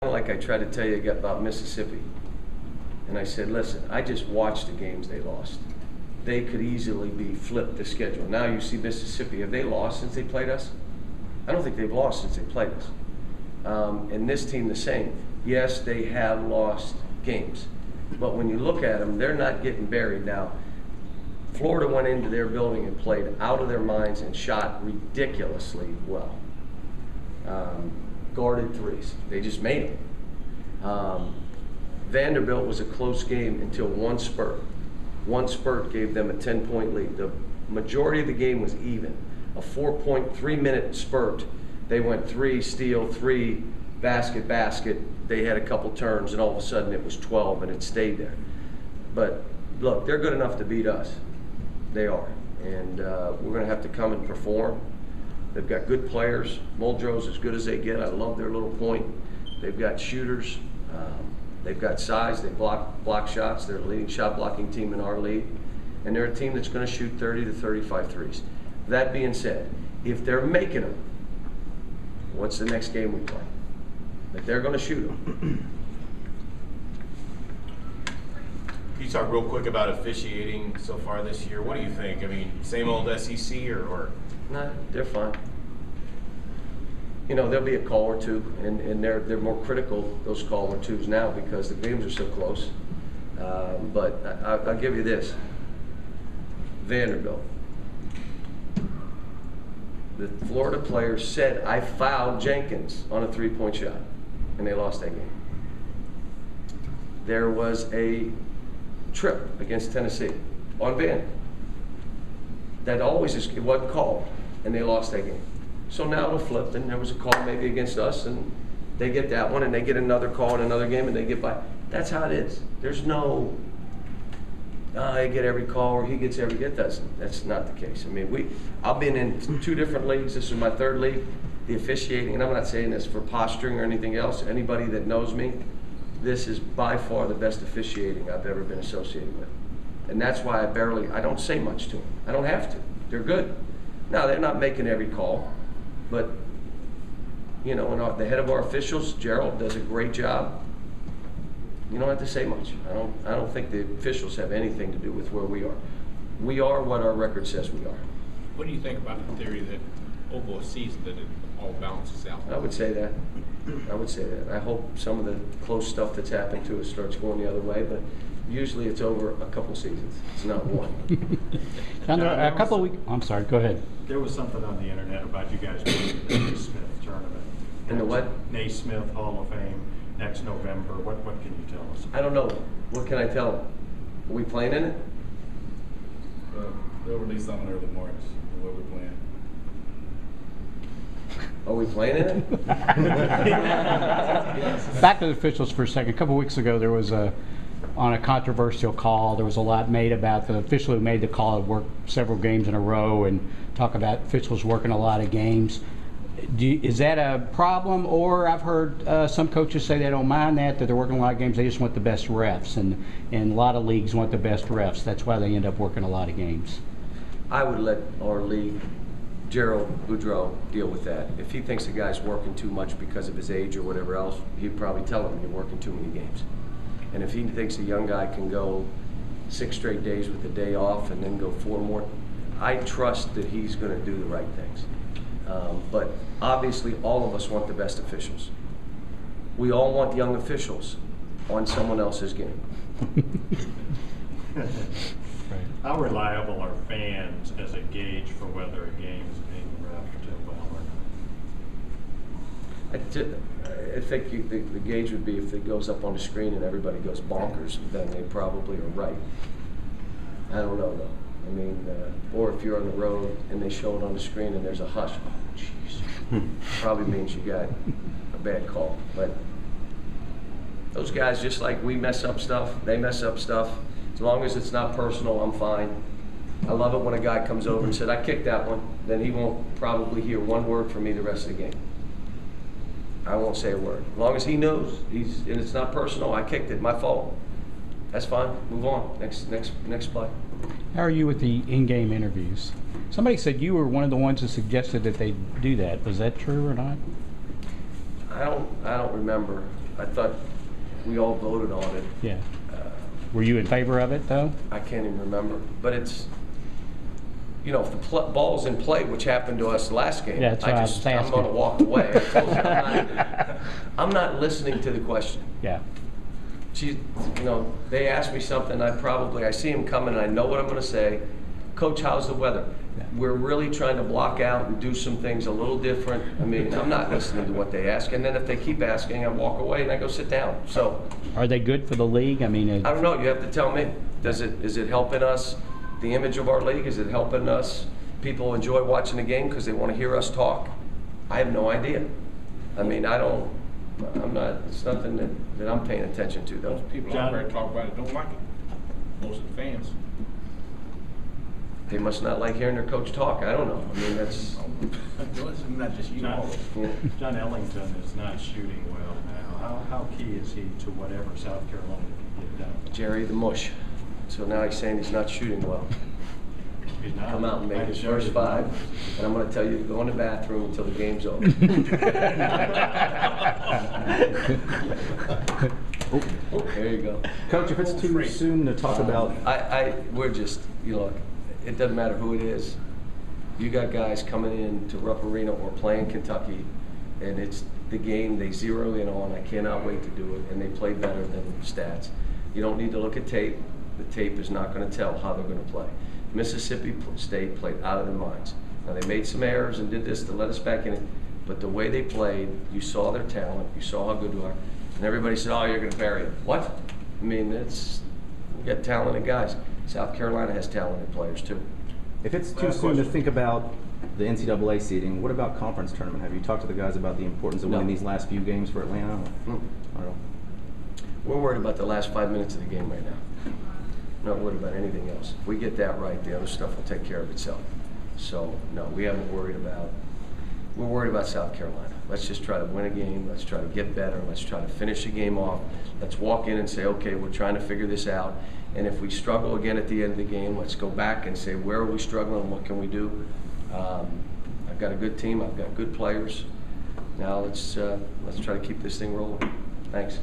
Like I tried to tell you about Mississippi. And I said, listen, I just watched the games they lost. They could easily be flipped the schedule. Now you see Mississippi. Have they lost since they played us? I don't think they've lost since they played us. And this team the same. Yes, they have lost games. But when you look at them, they're not getting buried. Now, Florida went into their building and played out of their minds and shot ridiculously well. Guarded threes. They just made them. Vanderbilt was a close game until one spurt. One spurt gave them a 10-point lead. The majority of the game was even. A 4.3-minute spurt. They went three, steal, three, basket, basket. They had a couple turns, and all of a sudden it was 12, and it stayed there. But look, they're good enough to beat us. They are. And we're going to have to come and perform. They've got good players. Muldrow's as good as they get. I love their little point. They've got shooters. They've got size. They block shots. They're the leading shot blocking team in our league. And they're a team that's going to shoot 30 to 35 threes. That being said, if they're making them, what's the next game we play? If they're going to shoot them. Can you talk real quick about officiating so far this year? What do you think? I mean, same old SEC or? No, they're fine. You know, there'll be a call or two, and they're more critical, those call or twos now, because the games are so close. But I'll give you this. Vanderbilt. The Florida players said, I fouled Jenkins on a three-point shot, and they lost that game. There was a trip against Tennessee on Van. That always is, it wasn't called, and they lost that game. So now it'll flip, and there was a call maybe against us, and they get that one, and they get another call in another game, and they get by. That's how it is. There's no, I get every call, or he gets every get. That's not the case. I mean, I've been in 2 different leagues. This is my 3rd league. The officiating, and I'm not saying this for posturing or anything else. Anybody that knows me, this is by far the best officiating I've ever been associated with. And that's why I don't say much to them. I don't have to. They're good. Now, they're not making every call, but, you know, and the head of our officials, Gerald, does a great job. You don't have to say much. I don't think the officials have anything to do with where we are. We are what our record says we are. What do you think about the theory that over a season that it all balances out? I would say that. I hope some of the close stuff that's happened to us starts going the other way, but usually it's over a couple seasons. It's not one. A couple of weeks. I'm sorry. Go ahead. There was something on the internet about you guys being in the Naismith tournament. In the what? Naismith Hall of Fame next November. What can you tell us? I don't know. What can I tell them? Are we playing in it? They'll release something early March. What we're playing. Are we playing in it? Back to the officials for a second. A couple of weeks ago, there was on a controversial call. There was a lot made about the official who made the call had worked several games in a row, and talk about officials working a lot of games. Is that a problem? Or I've heard some coaches say they don't mind that they're working a lot of games. They just want the best refs, and a lot of leagues want the best refs. That's why they end up working a lot of games. I would let our league, Gerald Boudreau, deal with that. If he thinks the guy's working too much because of his age or whatever else, he'd probably tell him you're working too many games. And if he thinks a young guy can go 6 straight days with a day off and then go 4 more, I trust that he's going to do the right things. But obviously all of us want the best officials. We all want young officials on someone else's game. How reliable are fans as a gauge for whether a game is being reffed well or not? I think the gauge would be if it goes up on the screen and everybody goes bonkers, then they probably are right. I don't know though. I mean, or if you're on the road and they show it on the screen and there's a hush, oh jeez, probably means you got a bad call. But those guys, just like we mess up stuff, they mess up stuff. As long as it's not personal, I'm fine. I love it when a guy comes over and said, I kicked that one. Then he won't probably hear one word from me the rest of the game. I won't say a word. As long as he knows, and it's not personal, I kicked it, my fault. That's fine, move on, next play. How are you with the in-game interviews? Somebody said you were one of the ones that suggested that they do that. Was that true or not? I don't remember I thought we all voted on it. Yeah. Were you in favor of it, though? I can't even remember, but it's, you know, if the ball's in play, which happened to us last game, Yeah, that's what I was I'm asking. gonna walk away. I told you, I'm not listening to the question. Yeah. You know, they ask me something, I see them coming, and I know what I'm gonna say. Coach, how's the weather? Yeah. We're really trying to block out and do some things a little different. I mean, I'm not listening to what they ask, and then if they keep asking, I walk away and I go sit down. So, Are they good for the league? I mean, I don't know, you have to tell me. Is it helping us, the image of our league? Is it helping us? People enjoy watching the game because they want to hear us talk? I have no idea. I mean, it's nothing that I'm paying attention to, though. Most people John- out there talk about it don't like it. Most of the fans. They must not like hearing their coach talk. I don't know. I mean, that's, It's not just you. John, all of us. yeah. John Ellington is not shooting well now. How key is he to whatever South Carolina can get done? Jerry the Mush. So now he's saying he's not shooting well. He's not. Come out and make I his showed first you 5, numbers. and I'm going to tell you to go in the bathroom until the game's over. There you go. Coach, if it's too soon to talk about, We're just, you know, it doesn't matter who it is. You got guys coming in to Rupp Arena or playing Kentucky, and it's the game they zero in on. I cannot wait to do it, and they play better than stats. You don't need to look at tape. The tape is not going to tell how they're going to play. Mississippi State played out of their minds. Now, they made some errors and did this to let us back in it, but the way they played, you saw their talent, you saw how good they are, and everybody said, oh, you're going to bury it. What? I mean, we got talented guys. South Carolina has talented players, too. if it's too Last soon to question. think about the NCAA seeding, what about conference tournament? Have you talked to the guys about the importance of winning No. these last few games for Atlanta? Hmm. I don't know. We're worried about the last 5 minutes of the game right now. Not worried about anything else. If we get that right, the other stuff will take care of itself. So, no, we haven't worried about, we're worried about South Carolina. Let's just try to win a game. Let's try to get better. Let's try to finish a game off. Let's walk in and say, okay, we're trying to figure this out. And if we struggle again at the end of the game, let's go back and say, where are we struggling? What can we do? I've got a good team. I've got good players. Now let's try to keep this thing rolling. Thanks.